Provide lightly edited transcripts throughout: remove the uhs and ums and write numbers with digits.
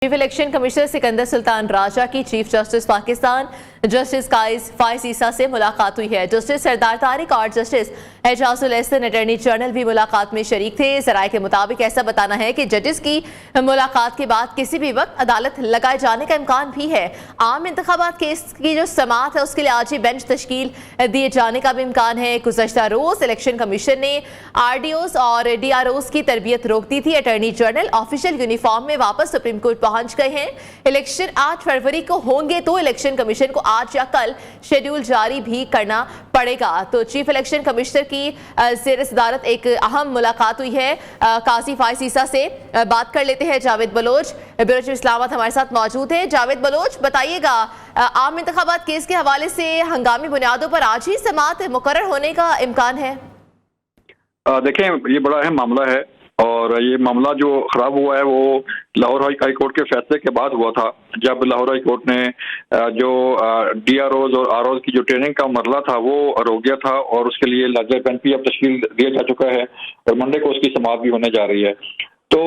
Chief election commissioner Sikandar Sultan Raja की chief justice Pakistan justice फाइज ईसा से मुलाकात हुई है। जस्टिस सरदार तारिक और justice Ejazul Ehsan attorney general भी मुलाकात में शरीक थे। जराये के मुताबिक ऐसा बताना है कि जजेस की मुलाकात के बाद किसी भी वक्त अदालत लगाए जाने का इम्कान भी है। आम इंतखाबात केस की जो समाअत है उसके लिए आज ही बेंच तश्कील दिए जाने का भी इम्कान है। गुज़श्ता रोज इलेक्शन कमीशन ने RDOs और DROs की तरबियत रोक दी थी। अटॉर्नी जनरल ऑफिशियल यूनिफॉर्म में वापस सुप्रीम कोर्ट पहुंच गए हैं। इलेक्शन 8 फरवरी को होंगे तो इलेक्शन कमीशन को आज या कल शेड्यूल जारी भी करना पड़ेगा। तो चीफ इलेक्शन कमिश्नर की ज़ेर सदारत एक अहम मुलाकात हुई है। काजी फाइज ईसा से बात कर लेते हैं। जावेद बलोच ब्यूरो चीफ इस्लामाबाद हमारे साथ मौजूद है। जावेद बलोच, बताइएगा, आम इंतखाबात केस के हवाले से हंगामी बुनियादों पर आज ही समाअत मुकर्रर होने का इम्कान है? देखें, ये बड़ा अहम मामला है और ये मामला जो खराब हुआ है वो लाहौर हाई कोर्ट के फैसले के बाद हुआ था, जब लाहौर हाई कोर्ट ने जो DROs और ROs की जो ट्रेनिंग का मरला था वो रोक दिया था और उसके लिए लार्जर बेंच भी अब तश्कील दिया जा चुका है और मंडे को उसकी समाअत भी होने जा रही है। तो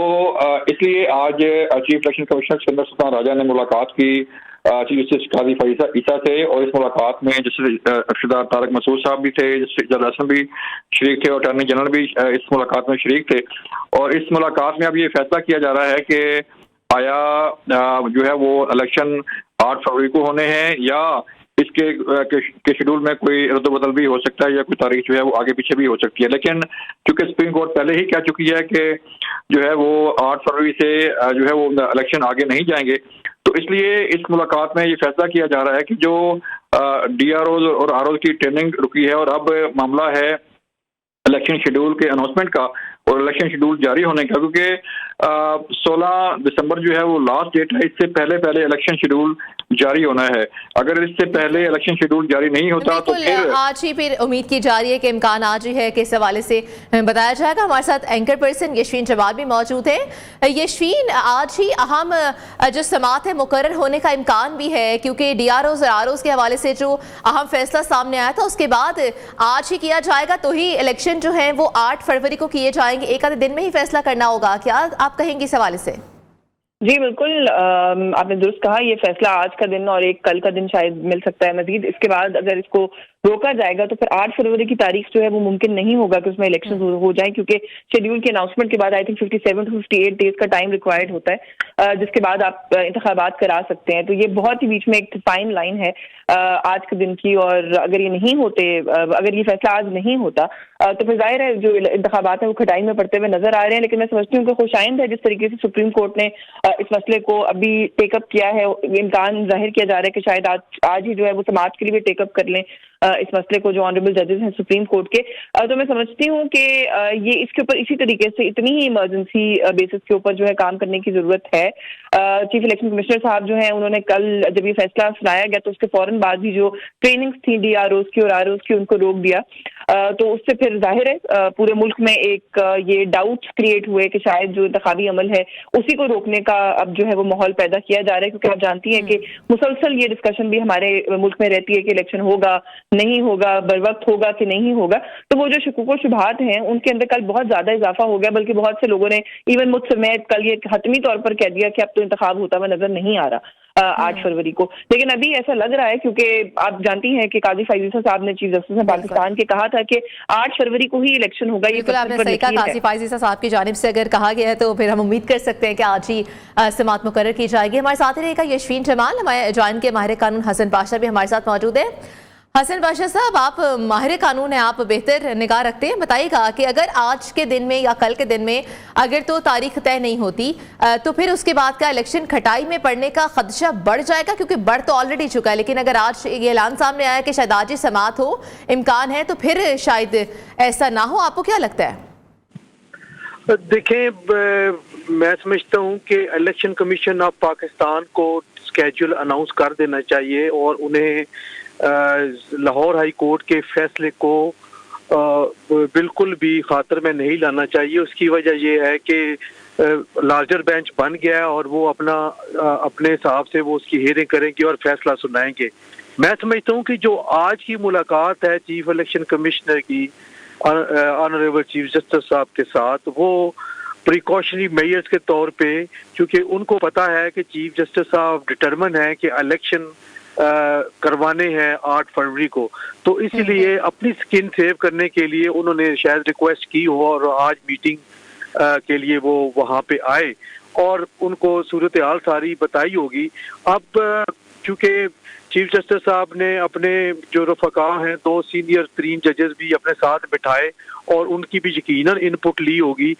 इसलिए आज chief election commissioner Sikandar Sultan Raja ने मुलाकात की चीफ जस्टिस काजी फाइज ईसा से और इस मुलाकात में जस्टिस सरदार तारिक मसूद साहब भी थे, जस्टिस एजाजुल एहसन भी शरीक थे और अटॉर्नी जनरल भी इस मुलाकात में शरीक थे। और इस मुलाकात में अब ये फैसला किया जा रहा है कि आया जो है वो इलेक्शन 8 फरवरी को होने हैं या इसके शेड्यूल में कोई रद्द-बदल भी हो सकता है या कोई तारीख जो है वो आगे पीछे भी हो सकती है। लेकिन चूंकि सुप्रीम कोर्ट पहले ही कह चुकी है कि जो है वो 8 फरवरी से जो है वो इलेक्शन आगे नहीं जाएंगे, तो इसलिए इस मुलाकात में ये फैसला किया जा रहा है कि जो DROs और ROs की ट्रेनिंग रुकी है और अब मामला है इलेक्शन शेड्यूल के अनाउंसमेंट का और इलेक्शन शेड्यूल जारी होने का, क्योंकि 16 दिसंबर जो है वो लास्ट डेट है। इससे पहले इलेक्शन शेड्यूल जारी होना है। अगर इससे पहले इलेक्शन शेड्यूल जारी नहीं होता तो फिर आज ही फिर उम्मीद की जा रही है कि इम्कान आज ही है कि इस हवाले से बताया जाएगा। हमारे साथ एंकर पर्सन यशवीन जवाद भी मौजूद है। यशवीन, आज ही अहम जो समाअत है मुकर्रर होने का इम्कान भी है क्योंकि DROs और ROs के हवाले से जो अहम फैसला सामने आया था उसके बाद आज ही किया जाएगा, तो ही इलेक्शन जो है वो 8 फरवरी को किए जाएंगे। एक आधे दिन में ही फैसला करना होगा, क्या आप कहेंगे इस हवाले से? जी बिल्कुल, आपने दुरुस्त कहा, ये फैसला आज का दिन और एक कल का दिन शायद मिल सकता है मजीद। इसके बाद अगर इसको रोका जाएगा तो फिर 8 फरवरी की तारीख जो है वो मुमकिन नहीं होगा कि उसमें इलेक्शन हो जाए, क्योंकि शेड्यूल के अनाउंसमेंट के बाद आई थिंक 57 to 58 डेज का टाइम रिक्वायर्ड होता है, जिसके बाद आप इंतखाबात करा सकते हैं। तो ये बहुत ही बीच में एक फाइन लाइन है आज के दिन की, और अगर ये नहीं होते, अगर ये फैसला आज नहीं होता तो फिर जाहिर है जो इंतखाबात है वो खटाई में पड़ते हुए नजर आ रहे हैं। लेकिन मैं समझती हूँ कि खुशाइंद है जिस तरीके से सुप्रीम कोर्ट ने इस मसले को अभी टेकअप किया है। इम्कान जाहिर किया जा रहा है कि शायद आज ही जो है वो समाअत के लिए भी टेकअप कर लें इस मसले को, जो ऑनरेबल जजेस हैं सुप्रीम कोर्ट के। तो मैं समझती हूँ कि ये इसके ऊपर इसी तरीके से इतनी ही इमरजेंसी बेसिस के ऊपर जो है काम करने की जरूरत है। चीफ इलेक्शन कमिश्नर साहब जो हैं उन्होंने कल जब ये फैसला सुनाया गया तो उसके फौरन बाद भी जो ट्रेनिंग्स थी DROs की और ROs की उनको रोक दिया। तो उससे फिर जाहिर है पूरे मुल्क में एक ये डाउट्स क्रिएट हुए कि शायद जो इंतखाबी अमल है उसी को रोकने का अब जो है वो माहौल पैदा किया जा रहा है, क्योंकि आप जानती हैं कि मुसलसल ये डिस्कशन भी हमारे मुल्क में रहती है कि इलेक्शन होगा नहीं होगा, बर वक्त होगा कि नहीं होगा। तो वो जो शकूक व शुबहात हैं उनके अंदर कल बहुत ज्यादा इजाफा हो गया, बल्कि बहुत से लोगों ने इवन मुझसे मैं कल ये हतमी तौर पर कह दिया कि अब तो इंतखाब होता हुआ नजर नहीं आ रहा 8 फरवरी को। लेकिन अभी ऐसा लग रहा है, क्योंकि आप जानती हैं कि काजी फाइज ईसा साहब ने चीफ जस्टिस ने पाकिस्तान के कहा था कि 8 फरवरी को ही इलेक्शन होगा। ये आपने सही कहा, काजी फाइज ईसा साहब की जानिब से अगर कहा गया है तो फिर हम उम्मीद कर सकते हैं कि आज ही समाअत मुकर्रर की जाएगी। हमारे साथ ही रहेगा यशवीन जमाल, हमारे ज्वाइन के माहिर कानून हसन पाशा भी हमारे साथ मौजूद है। हसन पाशा साहब, आप माहिर कानून हैं, आप बेहतर निगाह रखते हैं, बताइएगा कि अगर आज के दिन में या कल के दिन में अगर तो तारीख तय नहीं होती तो फिर उसके बाद का इलेक्शन खटाई में पड़ने का खदशा बढ़ जाएगा, क्योंकि बढ़ तो ऑलरेडी चुका है। लेकिन अगर आज ये ऐलान सामने आया कि शायद आज ही समाअत हो, इम्कान है, तो फिर शायद ऐसा ना हो। आपको क्या लगता है? देखें, मैं समझता हूँ कि इलेक्शन कमीशन ऑफ पाकिस्तान को स्केड्यूल अनाउंस कर देना चाहिए और उन्हें लाहौर हाई कोर्ट के फैसले को बिल्कुल भी खातर में नहीं लाना चाहिए। उसकी वजह यह है कि लार्जर बेंच बन गया है और वो अपने हिसाब से वो उसकी हियरिंग करेंगे और फैसला सुनाएंगे। मैं समझता हूँ कि जो आज की मुलाकात है चीफ इलेक्शन कमिश्नर की ऑनरेबल चीफ जस्टिस साहब के साथ, वो प्रिकॉशनरी मेजर्स के तौर पे, क्योंकि उनको पता है कि चीफ जस्टिस साहब डिटरमिन है कि इलेक्शन करवाने हैं 8 फरवरी को, तो इसलिए अपनी स्किन सेव करने के लिए उन्होंने शायद रिक्वेस्ट की हो और आज मीटिंग के लिए वो वहाँ पे आए और उनको सूरत हाल सारी बताई होगी। अब चूंकि चीफ जस्टिस साहब ने अपने जो रफ़का हैं 2 सीनियर 3 जजेस भी अपने साथ बिठाए और उनकी भी यकीनन इनपुट ली होगी,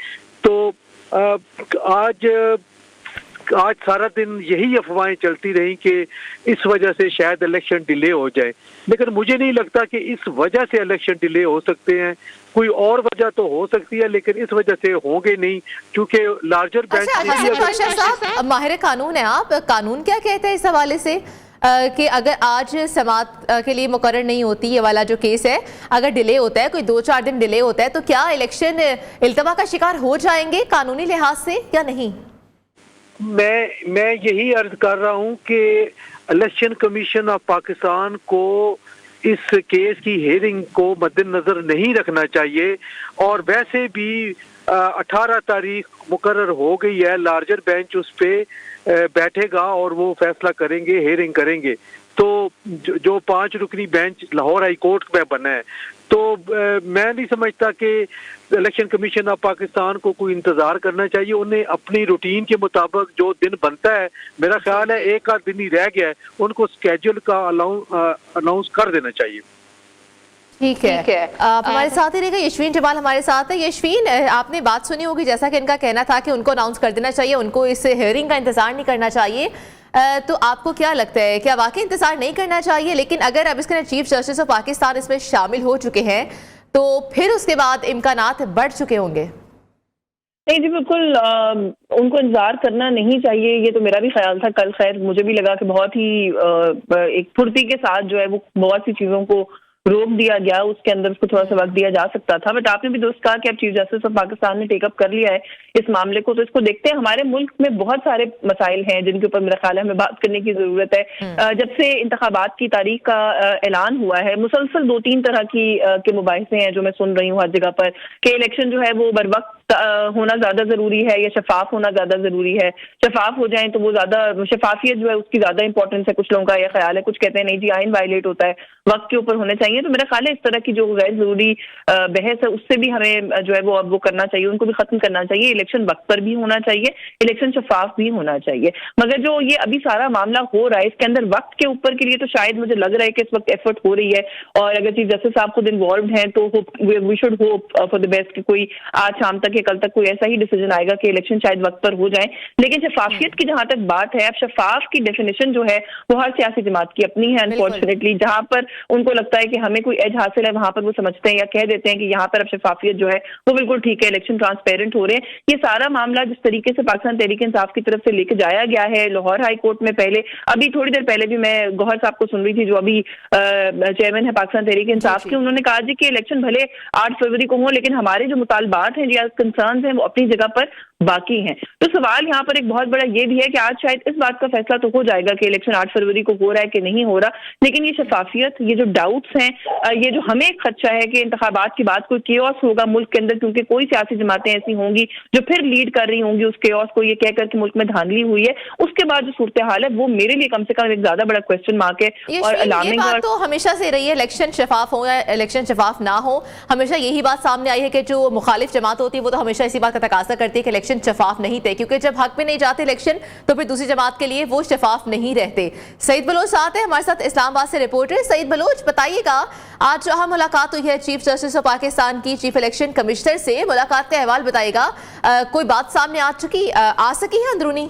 तो आज सारा दिन यही अफवाहें चलती रही कि इस वजह से शायद इलेक्शन डिले हो जाए, लेकिन मुझे नहीं लगता कि इस वजह से इलेक्शन डिले हो सकते हैं। कोई और वजह तो हो सकती है लेकिन इस वजह से होंगे नहीं, क्योंकि लार्जर बेंच साहब माहिर कानून है, आप कानून क्या कहते हैं इस हवाले से कि अगर आज समाअत के लिए मुकर्रर नहीं होती ये वाला जो केस है, अगर डिले होता है, कोई 2-4 दिन डिले होता है, तो क्या इलेक्शन इल्तवा का शिकार हो जाएंगे कानूनी लिहाज से या नहीं? मैं यही अर्ज कर रहा हूं कि इलेक्शन कमीशन ऑफ पाकिस्तान को इस केस की हेयरिंग को मद्देनजर नहीं रखना चाहिए, और वैसे भी 18 तारीख मुकर्रर हो गई है, लार्जर बेंच उस पे बैठेगा और वो फैसला करेंगे, हेयरिंग करेंगे। तो जो 5 रुकनी बेंच लाहौर हाई कोर्ट में बना है, तो मैं नहीं समझता कि इलेक्शन कमीशन ऑफ पाकिस्तान को कोई इंतजार करना चाहिए। उन्हें अपनी रूटीन के मुताबिक जो दिन बनता है, मेरा ख्याल है 1 आध दिन ही रह गया है, उनको स्केड्यूल का अनाउंस कर देना चाहिए। ठीक है, आप हमारे साथ ही रहेगा। यशवीन जमाल हमारे साथ है। यशवीन, आपने बात सुनी होगी जैसा कि इनका कहना था कि उनको अनाउंस कर देना चाहिए, उनको इस हेयरिंग का इंतजार नहीं करना चाहिए, तो आपको क्या लगता है, क्या वाकई इंतजार नहीं करना चाहिए? लेकिन अगर अब इसके चीफ जस्टिस ऑफ पाकिस्तान इसमें शामिल हो चुके हैं तो फिर उसके बाद इम्कानात बढ़ चुके होंगे। नहीं जी, बिल्कुल उनको इंतजार करना नहीं चाहिए, ये तो मेरा भी ख्याल था। कल खैर मुझे भी लगा कि बहुत ही एक फुर्ती के साथ जो है वो बहुत सी चीजों को रोक दिया गया, उसके अंदर उसको थोड़ा सा वक्त दिया जा सकता था। बट आपने भी दोस्त कहा कि अब चीफ जस्टिस ऑफ पाकिस्तान ने टेकअप कर लिया है इस मामले को, तो इसको देखते हैं। हमारे मुल्क में बहुत सारे मसाइल हैं जिनके ऊपर मेरा ख्याल है हमें बात करने की जरूरत है। जब से इंतखाबात की तारीख का ऐलान हुआ है, मुसलसल 2-3 तरह के मुबाहिसे हैं जो मैं सुन रही हूँ हर जगह पर, कि इलेक्शन जो है वो बर वक्त होना ज्यादा जरूरी है या शफाफ होना ज्यादा जरूरी है। शफाफ हो जाए तो वो ज्यादा, शफाफियत जो है उसकी ज्यादा इंपॉर्टेंस है, कुछ लोगों का यह ख्याल है। कुछ कहते हैं नहीं जी आइन वायलेट होता है, वक्त के ऊपर होने चाहिए। तो मेरा ख्याल है इस तरह की जो गैर जरूरी बहस है उससे भी हमें जो है वो करना चाहिए, उनको भी खत्म करना चाहिए। इलेक्शन वक्त पर भी होना चाहिए, इलेक्शन शफाफ भी होना चाहिए। मगर जो ये अभी सारा मामला हो रहा है इसके अंदर वक्त के ऊपर के लिए तो शायद मुझे लग रहा है कि इस वक्त एफर्ट हो रही है, और अगर चीफ जस्टिस साहब खुद इन्वॉल्व हैं तो we should hope for the best कि कोई आज शाम तक या कल तक कोई ऐसा ही डिसीजन आएगा कि इलेक्शन शायद वक्त पर हो जाए। लेकिन शफाफियत की जहां तक बात है, अब शफाफ की डेफिनेशन जो है वो हर सियासी जमात की अपनी है अनफॉर्चुनेटली। जहां पर उनको लगता है कि हमें कोई एज हासिल है वहां पर वो समझते हैं या कह देते हैं कि यहाँ पर अब शफाफियत जो है वो बिल्कुल ठीक है, इलेक्शन ट्रांसपेरेंट हो रहे हैं। ये सारा मामला जिस तरीके से पाकिस्तान तहरीक इंसाफ की तरफ से लेके जाया गया है लाहौर हाई कोर्ट में, पहले अभी थोड़ी देर पहले भी मैं गौहर साहब को सुन रही थी जो अभी चेयरमैन है पाकिस्तान तहरीक इंसाफ के, उन्होंने कहा जी कि इलेक्शन भले 8 फरवरी को हो लेकिन हमारे जो मुतालबात हैं या कंसर्न्स हैं वो अपनी जगह पर बाकी हैं। तो सवाल यहाँ पर एक बहुत बड़ा ये भी है कि आज शायद इस बात का फैसला तो हो जाएगा कि इलेक्शन 8 फरवरी को हो रहा है कि नहीं हो रहा, लेकिन ये शफाफियत, ये जो डाउट्स हैं, ये जो हमें एक खदशा है कि इंतखाबात के बाद कोई केओस होगा मुल्क के अंदर, क्योंकि कोई सियासी जमातें ऐसी होंगी जो फिर लीड कर रही होंगी उस केओस को, ये कहकर कि मुल्क में धांधली हुई है। उसके बाद जो सूरत हाल है वो मेरे लिए कम से कम एक ज्यादा बड़ा क्वेश्चन मार्क है और अलार्मिंग। ये बात तो हमेशा से रही है, इलेक्शन शफाफ हो या इलेक्शन शफाफ ना हो, हमेशा यही बात सामने आई है कि जो मुखालिफ जमात होती है वो तो हमेशा इसी बात का तकाजा करती है कि इलेक्शन शफाफ नहीं थे, क्योंकि जब हक में नहीं जाते इलेक्शन तो फिर दूसरी जमात के लिए वो शफाफ नहीं रहते। सईद बलोच साथ है हमारे साथ, इस्लामाबाद से रिपोर्टर। सईद बलोच, बताइएगा आज जहां मुलाकात हुई है चीफ जस्टिस ऑफ पाकिस्तान की चीफ इलेक्शन कमिश्नर से, मुलाकात का अहवाल बताइएगा, कोई बात सामने आ सकी है अंदरूनी?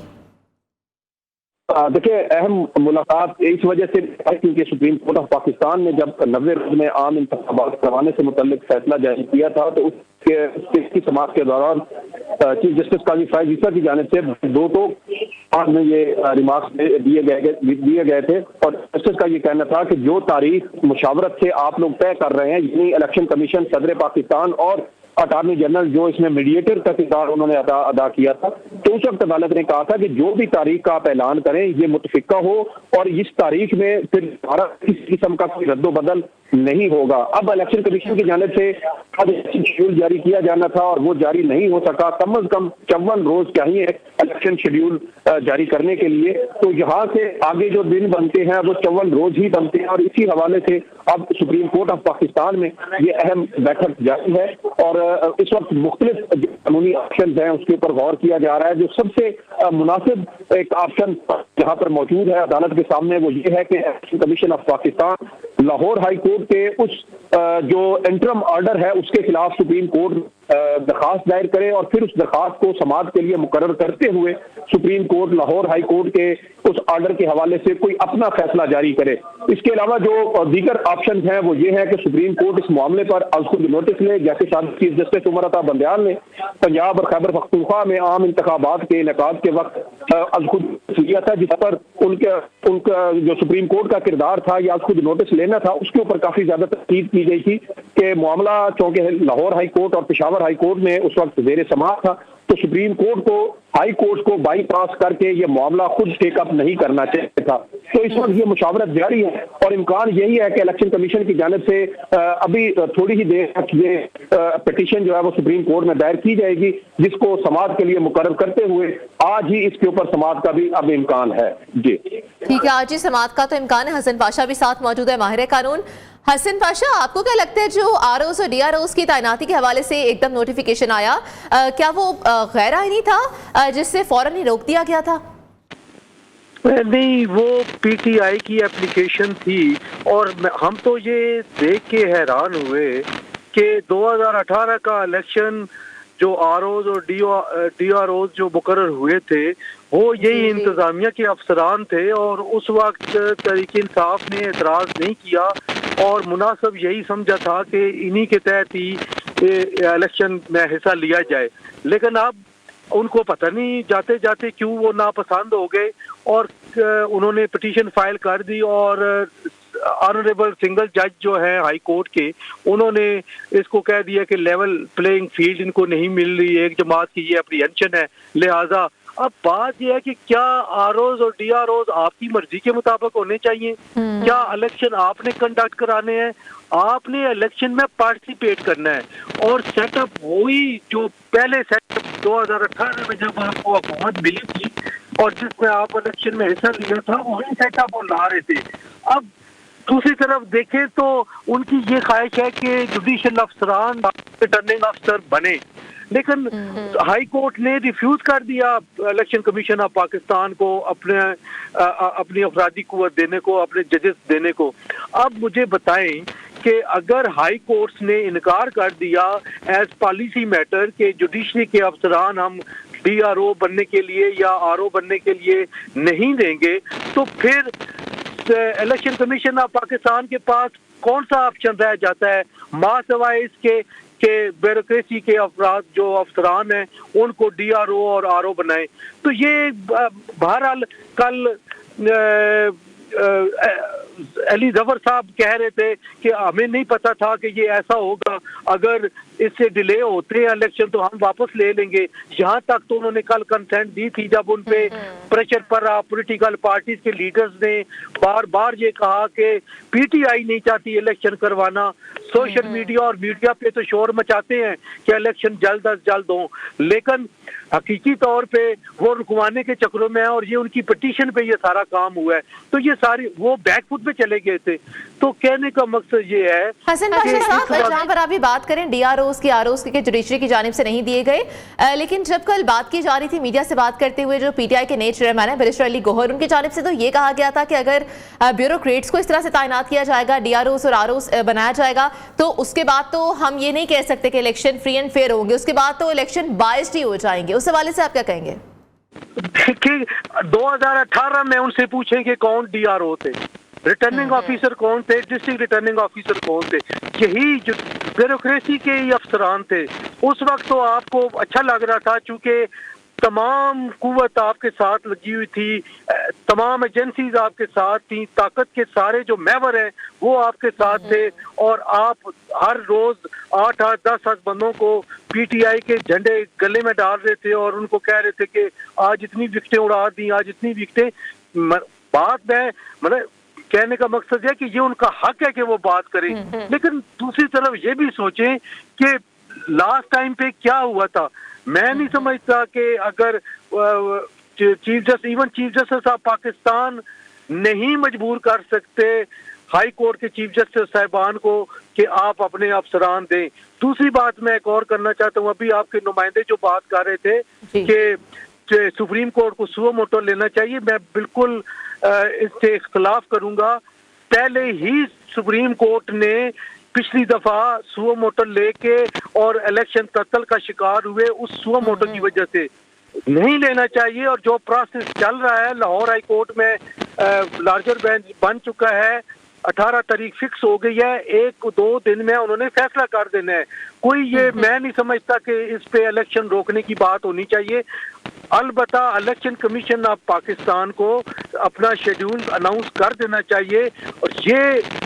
देखिए, अहम मुलाकात इस वजह से क्योंकि सुप्रीम कोर्ट ऑफ पाकिस्तान ने जब 90 रोज में आम इंतखाबात करवाने से मुतल्लिक फैसला जारी किया था, तो उसकी समाअत के दौरान चीफ जस्टिस काजी फायज ईसा की जानिब से 2 तो में ये रिमार्क्स दिए गए थे, और जस्टिस का ये कहना था कि जो तारीख मुशावरत से आप लोग तय कर रहे हैं, यानी इलेक्शन कमीशन, सदर पाकिस्तान और अटॉर्नी जनरल जो इसमें मीडिएटर का किरदार उन्होंने अदा किया था, तो उस वक्त अदालत ने कहा था कि जो भी तारीख का आप ऐलान करें ये मुतफिका हो और इस तारीख में फिर दोबारा किसी किस्म का कोई रद्दोबदल नहीं होगा। अब इलेक्शन कमीशन की जानिब से शेड्यूल जारी किया जाना था और वो जारी नहीं हो सका। कम से कम 54 रोज चाहिए इलेक्शन शेड्यूल जारी करने के लिए, तो यहाँ से आगे जो दिन बनते हैं वो 54 रोज ही बनते हैं। और इसी हवाले से अब सुप्रीम कोर्ट ऑफ पाकिस्तान में ये अहम बैठक जारी है और इस वक्त मुख्तलिफ कानूनी ऑप्शन हैं उसके ऊपर गौर किया जा रहा है। जो सबसे मुनासिब एक ऑप्शन जहाँ पर मौजूद है अदालत के सामने वो ये है कि election commission of Pakistan Lahore high court के उस जो इंटरम ऑर्डर है उसके खिलाफ सुप्रीम कोर्ट दरखास्त दायर करे और फिर उस दरखास्त को समाअत के लिए मुकर्रर करते हुए supreme court Lahore high court के उस ऑर्डर के हवाले से कोई अपना फैसला जारी करे। इसके अलावा जो दीगर ऑप्शन हैं वो ये है कि सुप्रीम कोर्ट इस मामले पर आज खुद नोटिस ले, जैसे साबिक चीफ जस्टिस उमर अता बंदयाल ने पंजाब और खैबर पख्तूनख्वा में आम इंतखाबात के इनेकाद के वक्त आज खुद लिया था, जिस पर उनका जो सुप्रीम कोर्ट का किरदार था या आज खुद नोटिस लेना था उसके ऊपर काफी ज्यादा तस्दीक की गई थी कि मामला चूंकि लाहौर हाई कोर्ट और पेशावर हाई कोर्ट में उस वक्त ज़ेर समाअत था, तो सुप्रीम कोर्ट को हाई कोर्ट को बाईपास करके ये मामला खुद टेकअप नहीं करना चाहिए था। तो इस वक्त ये मुशावरत जारी है और इम्कान यही है कि इलेक्शन कमीशन की जानिब से अभी थोड़ी ही देर तक ये पिटीशन जो है वो सुप्रीम कोर्ट में दायर की जाएगी, जिसको समाअत के लिए मुकर्रर करते हुए आज ही इसके ऊपर समाअत का भी अब इम्कान है। जी ठीक है, आज ही समाअत का तो इम्कान है। हसन पाशा भी साथ मौजूद है, माहिर कानून। हसन पाशा, आपको क्या लगता है जो आरओज़ और डीआरओज़ की तैनाती के हवाले से एकदम नोटिफिकेशन आया, क्या वो गैर आईनी था जिससे फौरन ही रोक दिया गया था? नहीं, वो पीटीआई की एप्लीकेशन थी और हम तो ये देख के हैरान हुए कि 2018 का इलेक्शन जो आरओज़ और डीआरओज़ जो मुकर्रर हुए थे वो यही इंतजामिया के अफसरान थे और उस वक्त तहरीक इंसाफ ने एतराज़ नहीं किया और मुनासिब यही समझा था कि इन्हीं के तहत ही इलेक्शन में हिस्सा लिया जाए। लेकिन अब उनको पता नहीं जाते जाते क्यों वो नापसंद हो गए और उन्होंने पिटीशन फाइल कर दी और ऑनरेबल सिंगल जज जो है हाई कोर्ट के, उन्होंने इसको कह दिया कि लेवल प्लेइंग फील्ड इनको नहीं मिल रही, एक जमात की ये अप्रीहेंशन है। लिहाजा अब बात यह है कि क्या आरओज़ और डीआरओज़ आपकी मर्जी के मुताबिक होने चाहिए? क्या इलेक्शन आपने कंडक्ट कराने हैं? आपने इलेक्शन में पार्टिसिपेट करना है और सेटअप वही जो पहले सेटअप 2018 में जब आपको हुकूमत मिली थी और जिसमें आप इलेक्शन में हिस्सा लिया था वही सेटअप वो ला रहे थे। अब दूसरी तरफ देखें तो उनकी ये ख्वाहिश है कि जुडिशल अफसरान रिटर्निंग अफसर बने, लेकिन हाई कोर्ट ने रिफ्यूज कर दिया इलेक्शन कमीशन ऑफ पाकिस्तान को अपनी अफरादी कुव्वत देने को, अपने जजेस देने को। अब मुझे बताएं कि अगर हाई कोर्ट्स ने इनकार कर दिया एज पॉलिसी मैटर के जुडिशरी के अफसरान हम डीआरओ बनने के लिए या आरओ बनने के लिए नहीं देंगे, तो फिर इलेक्शन कमीशन ऑफ पाकिस्तान के पास कौन सा ऑप्शन रह जाता है मां सिवाय इसके के ब्यूरोक्रेसी के अफराद जो अफसरान हैं उनको डीआरओ और आरओ बनाए। तो ये बहरहाल कल अली जफर साहब कह रहे थे कि हमें नहीं पता था कि ये ऐसा होगा, अगर इससे डिले होते हैं इलेक्शन तो हम वापस ले लेंगे। यहाँ तक तो उन्होंने कल कंसेंट दी थी जब उन पे प्रेशर पर पॉलिटिकल पार्टीज के लीडर्स ने बार बार ये कहा कि पीटीआई नहीं चाहती इलेक्शन करवाना। सोशल मीडिया और मीडिया पे तो शोर मचाते हैं कि इलेक्शन जल्द अज जल्द हो, लेकिन हकीकी तौर पे वो रुकवाने के चक्रों में है और ये उनकी पिटीशन पे ये सारा काम हुआ है। तो ये सारी वो बैकफुट पे चले गए थे। तो कहने का मकसद ये है हसन पाशा साहब, जहाँ पर आप भी बात करें डीआरओज़ की आरओज़ के जुडिशरी की जानिब से नहीं दिए गए, लेकिन जब कल बात की जा रही थी मीडिया से बात करते हुए जो पीटीआई के नए चेयरमैन है बैरिस्टर अली गौहर, उनकी जानिब से तो ये कहा गया था कि अगर ब्यूरोक्रेट्स को इस तरह से तैनात किया जाएगा, डीआरओज़ और आरओज़ बनाया जाएगा, तो उसके बाद तो हम ये नहीं कह सकते कि इलेक्शन फ्री एंड फेयर होंगे, उसके बाद तो इलेक्शन बायस्ड ही हो जाएंगे। उस हवाले से आप क्या कहेंगे? कि 2018 में उनसे पूछेंगे कौन डीआरओ थे, रिटर्निंग ऑफिसर कौन थे, डिस्ट्रिक्ट रिटर्निंग ऑफिसर कौन थे, यही जो ब्यूरोक्रेसी के ही अफसरान थे। उस वक्त तो आपको अच्छा लग रहा था चूंकि तमाम कुव्वत आपके साथ लगी हुई थी, तमाम एजेंसीज आपके साथ थी, ताकत के सारे जो मेंबर हैं वो आपके साथ थे, और आप हर रोज 8-8, 10-10 बंदों को पीटीआई के झंडे गले में डाल रहे थे और उनको कह रहे थे कि आज इतनी विकेटें उड़ा दी, आज इतनी विकेटें। बात में मतलब कहने का मकसद है कि ये उनका हक है कि वो बात करें, लेकिन दूसरी तरफ ये भी सोचें कि लास्ट टाइम पे क्या हुआ था। मैं नहीं समझता कि अगर चीफ जस्टिस ऑफ पाकिस्तान नहीं मजबूर कर सकते हाई कोर्ट के चीफ जस्टिस साहिबान को कि आप अपने अफसरान दें। दूसरी बात मैं एक और करना चाहता हूँ, अभी आपके नुमाइंदे जो बात कर रहे थे कि सुप्रीम कोर्ट को सुओ मोटो लेना चाहिए, मैं बिल्कुल इससे इख्तलाफ करूंगा। पहले ही सुप्रीम कोर्ट ने पिछली दफा सुओ मोटो लेके और इलेक्शन कत्ल का शिकार हुए उस सुओ मोटो की वजह से नहीं लेना चाहिए। और जो प्रोसेस चल रहा है, लाहौर हाई कोर्ट में लार्जर बेंच बन चुका है, 18 तारीख फिक्स हो गई है, 1-2 दिन में उन्होंने फैसला कर देना है। कोई ये मैं नहीं समझता कि इस पे इलेक्शन रोकने की बात होनी चाहिए। अलबत्ता इलेक्शन कमीशन ऑफ पाकिस्तान को अपना शेड्यूल अनाउंस कर देना चाहिए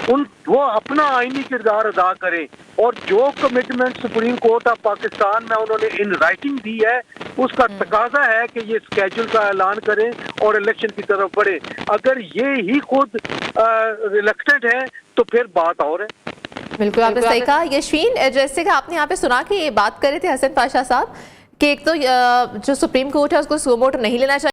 और वो अपना आईनी किरदार अदा करें, और जो commitment supreme court of Pakistan में उन्होंने इन राइटिंग दी है उसका तकाजा है कि ये स्केड्यूल का ऐलान करें और इलेक्शन की तरफ बढ़े। अगर ये ही खुद रिलक्टेंट है तो फिर बात और है। बिल्कुल आपने सही कहा यशवीन, जैसे कि आपने यहाँ पे सुना कि ये बात कर रहे थे हसन पाशा साहब कि एक तो जो सुप्रीम कोर्ट है उसको सुओ मोटो नहीं लेना चाहिए।